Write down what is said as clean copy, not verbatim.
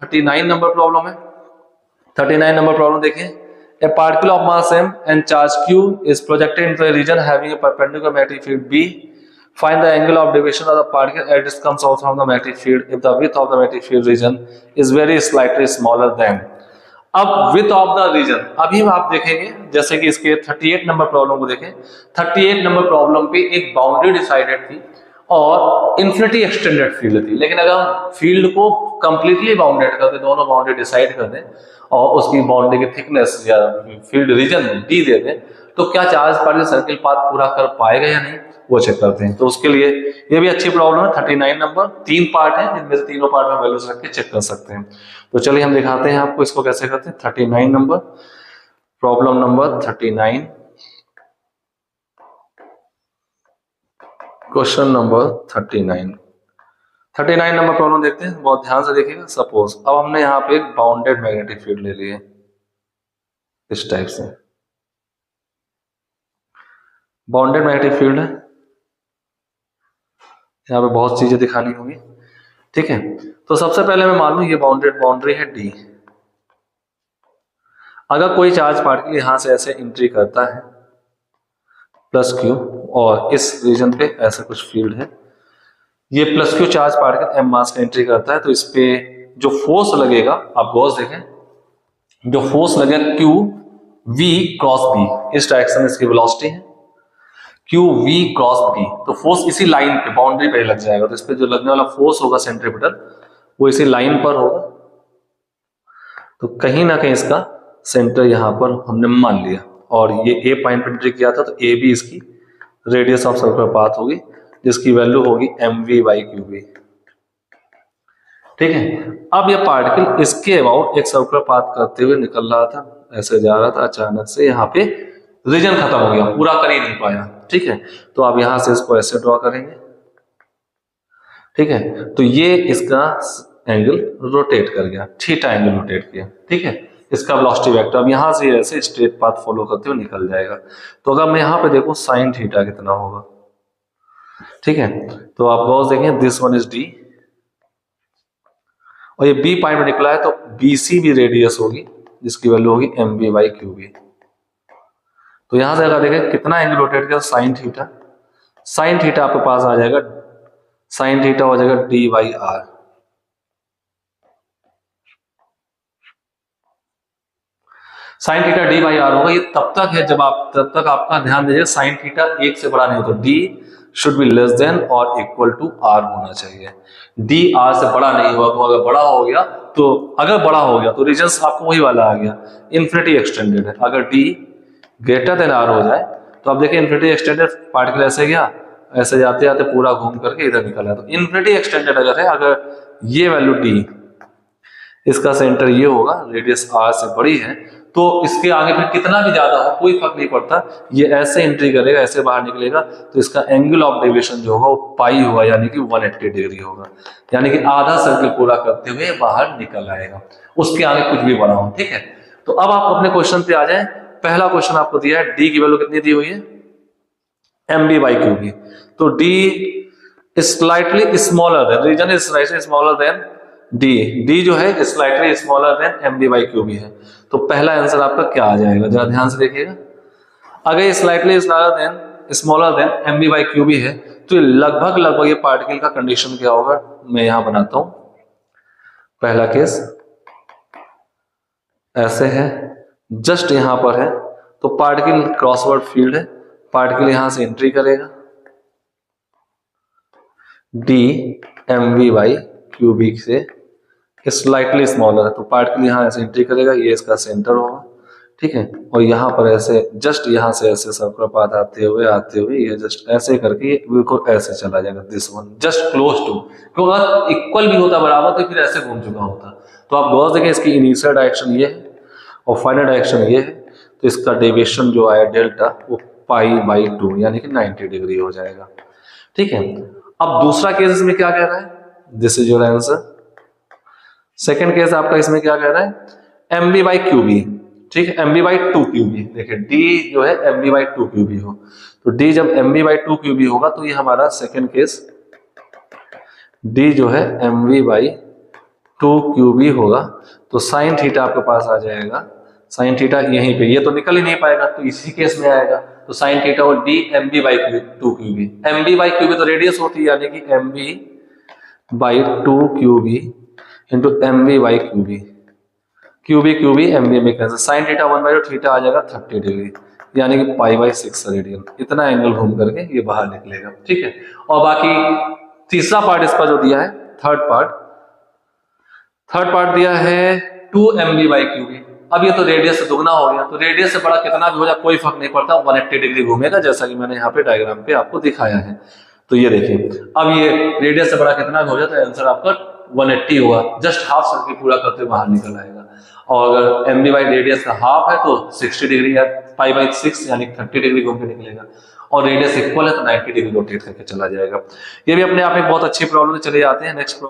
39 number problem है। 39 number problem देखिए, a particle of mass m and charge q is projected into a region having a perpendicular magnetic field b. Find the angle of deviation of the particle as it comes out from the magnetic field if the width of the magnetic field region is very slightly smaller than. अब width of the reason अभी आप देखेंगे, जैसे कि इसके 38 number problem को देखें। 38 number problem पे एक बाउंड्री डिसाइडेड थी और इन्फिनिटी एक्सटेंडेड फील्ड थी, लेकिन अगर हम फील्ड को कंप्लीटली बाउंडेड कर दें, दोनों बाउंड्री डिसाइड कर दें और उसकी बाउंड्री की थिकनेस या फील्ड रीजन डी दे दें, तो क्या चार्ज पार्टिकल सर्किल पाथ पूरा कर पाएगा या नहीं, वो चेक करते हैं। तो उसके लिए ये भी अच्छी प्रॉब्लम है। 39 नंबर 3 पार्ट है, जिनमें से तीनों पार्ट में वैल्यूज रख के चेक कर सकते हैं। तो चलिए हम दिखाते हैं आपको इसको कैसे करते हैं। 39 number problem number 39, question number 39 number problem देखते हैं, बहुत ध्यान से देखिएगा। सपोज अब हमने यहाँ पे एक बाउंडेड मैग्नेटिक फील्ड ले लिए इस टाइप से, बाउंडेड मैग्नेटिक फील्ड है, यहाँ पे बहुत चीजें दिखानी होंगी, ठीक है। तो सबसे पहले मैं मान लूं ये बाउंडेड बाउंड्री है डी। अगर कोई चार्ज पार्टिकल यहां से ऐसे एंट्री करता है प्लस क्यू और इस रीजन पे ऐसा कुछ फील्ड है, ये plus q charge particle m mass का एंट्री करता है, तो इस पे जो फोर्स लगेगा आप गौर देखें, जो फोर्स लगेगा क्यू वी क्रॉस बी, इस डायरेक्शन में इसकी वेलोसिटी है क्यू वी क्रॉस बी, तो फोर्स इसी लाइन पे बाउंड्री पे लग जाएगा, तो इस पे जो लगने वाला फोर्स होगा सेंट्रीपिटल वो इसी लाइन पर होगा। तो कहीं ना कहीं इसका सेंटर यहां पर हमने मान लिया और ये ए पॉइंट पे एंट्री किया था, तो ए भी इसकी रेडियस ऑफ सर्कुलर पाथ होगी जिसकी वैल्यू होगी M V by Q B, ठीक है। अब ये पार्टिकल इसके अबाउट एक सर्कुलर पाथ करते हुए निकल रहा था, ऐसे जा रहा था, अचानक से यहाँ पे रीजन खत्म हो गया, पूरा कर ही नहीं पाया, ठीक है। तो आप यहां से इसको ऐसे ड्रॉ करेंगे, ठीक है। तो ये इसका एंगल रोटेट कर गया, थीटा एंगल रोटेट किया, ठीक है। इसका वेलोसिटी वेक्टर अब यहां से ऐसे स्ट्रेट पाथ फॉलो करते हुए निकल जाएगा। तो अगर मैं यहां पे देखूं साइन थीटा कितना होगा, ठीक है। तो आप गौर देखें, दिस वन इज डी और ये बी पॉइंट में निकला है, तो बीसी भी रेडियस होगी जिसकी वैल्यू होगी M B by Q B. तो यहां से अगर देखें कितना एंगल रोटेट किया, साइन थीटा, साइन थीटा आपके पास आ जाएगा, साइन थीटा हो जाएगा D by R. Sine theta D by R होगा। ये तब तक है तब तक आपका ध्यान दीजिए साइन थीटा 1 से बड़ा नहीं हो, तो D should be less than और इक्वल टू आर होना चाहिए। डी आर से बड़ा नहीं हुआ, तो अगर बड़ा हो गया तो रीजन आपको वही वाला आ गया, इन्फिनिटी एक्सटेंडेड है। अगर डी ग्रेटर देन आर हो जाए तो आप देखिए इन्फिनिटी एक्सटेंडेड पार्टिकल ऐसे गया, ऐसे जाते जाते पूरा घूम करके इधर निकला। तो इन्फिनिटी एक्सटेंडेड अगर है, अगर ये वैल्यू डी, इसका सेंटर ये होगा, रेडियस आर से बड़ी है, तो इसके आगे फिर कितना भी ज्यादा हो कोई फर्क नहीं पड़ता, ये ऐसे एंट्री करेगा, ऐसे बाहर निकलेगा, तो इसका एंगल ऑफ डेविएशन जो होगा वो पाई होगा, यानी कि 180 डिग्री होगा, यानी कि आधा सर्कल पूरा करते हुए बाहर निकल आएगा, उसके आगे कुछ भी बना हो, ठीक है। तो अब आप अपने क्वेश्चन पे आ जाए। पहला क्वेश्चन आपको दिया है, डी की वैल्यू कितनी दी हुई है, M B by Q B. तो d slightly smaller than, region is slightly smaller than d जो है slightly smaller than M B by Q B है। तो पहला आंसर आपका क्या आ जाएगा, जरा ध्यान से देखिएगा। अगर ये slightly smaller than M B by Q B है, तो ये लगभग ये पार्टिकल का कंडीशन क्या होगा, मैं यहां बनाता हूं। पहला केस ऐसे है, जस्ट यहां पर है, तो पार्टिकल क्रॉसवर्ड फील्ड है, पार्टिकल यहां से एंट्री करेगा, D M V by Q B से स्लाइटली स्मॉलर है, तो पार्टिकल यहां ऐसे एंट्री करेगा, ये इसका सेंटर होगा, ठीक है। और यहाँ पर ऐसे जस्ट यहाँ से ऐसे सर्कुलर पाथ आते हुए ये जस्ट ऐसे करके ये बिल्कुल ऐसे चला जाएगा, this one just close to, क्योंकि अगर इक्वल भी होता बराबर तो फिर ऐसे घूम चुका होता। तो आप गौर देखें, इसकी इनिशियल डायरेक्शन ये है और फाइनल डायरेक्शन ये है, तो इसका डेविएशन जो आया डेल्टा वो पाई बाई 2 यानी कि 90 डिग्री हो जाएगा, ठीक है। अब दूसरा केस इसमें क्या कह रहा है, this is your answer. Second case आपका इसमें क्या कह रहा है, M B by Q B, ठीक है, M B by 2 Q B. देखिए डी जो है M B by 2 Q B हो, तो डी जब M B by 2 Q B होगा, तो ये हमारा सेकेंड केस डी जो है एम बी बाई 2qb होगा, तो साइन थीटा आपके पास आ जाएगा, साइन थीटा यहीं पे, ये तो निकल ही नहीं पाएगा तो इसी केस में आएगा, तो साइन थीटा और D M B by 2qb, M B by Q B तो रेडियस होती है, यानी कि M B by 2qb into M B by Q B, Q B M B में कैंसिल, साइन थीटा 1/2 थीटा आ जाएगा 30 डिग्री, यानी कि π/6 रेडियन, इतना एंगल घूम करके ये बाहर निकलेगा, ठीक है। और बाकी तीसरा पार्ट इसका जो दिया है, थर्ड पार्ट दिया है 2mb/क्यूबी। अब ये तो रेडियस से दुगना हो गया, तो रेडियस से बड़ा कितना भी हो जाए कोई फर्क नहीं पड़ता, 180 डिग्री घूमेगा, जैसा कि मैंने यहाँ पे डायग्राम पे आपको दिखाया है। तो ये देखिए, अब ये रेडियस से बड़ा कितना भी हो जाए तो आंसर आपका 180 होगा, जस्ट हाफ सर्किल पूरा करते हुए बाहर निकल आएगा। और अगर एम बी बाई रेडियस का हाफ है तो 60 डिग्री या π/6 यानी 30 डिग्री घूम के निकलेगा, और रेडियस इक्वल है तो 90 डिग्री रोटेट करके चला जाएगा। ये भी अपने आप में बहुत अच्छी प्रॉब्लम, चले जाते हैं नेक्स्ट।